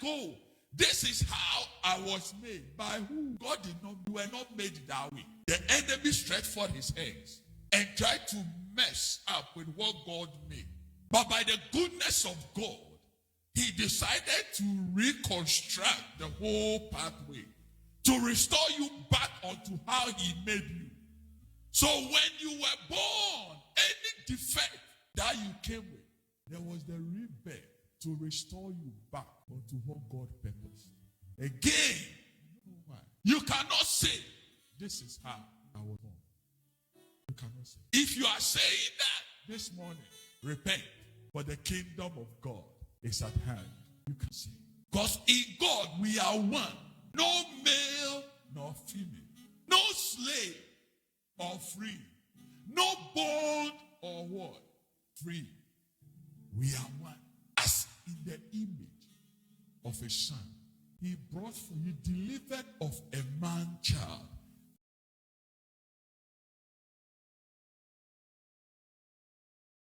oh, this is how I was made. By who? God did not, you were not made that way. The enemy stretched forth his hands and tried to mess up with what God made. But by the goodness of God, he decided to reconstruct the whole pathway, to restore you back onto how he made you. So when you were born, any defect that you came with, there was the rebirth to restore you back onto what God purposed. Again, you cannot say, this is how I was born. You cannot say. If you are saying that this morning, repent, for the kingdom of God is at hand. You can say. Because in God we are one. No male nor female. No slave or free. No bond or what? Free. We are one. As in the image of a son, he brought for you, delivered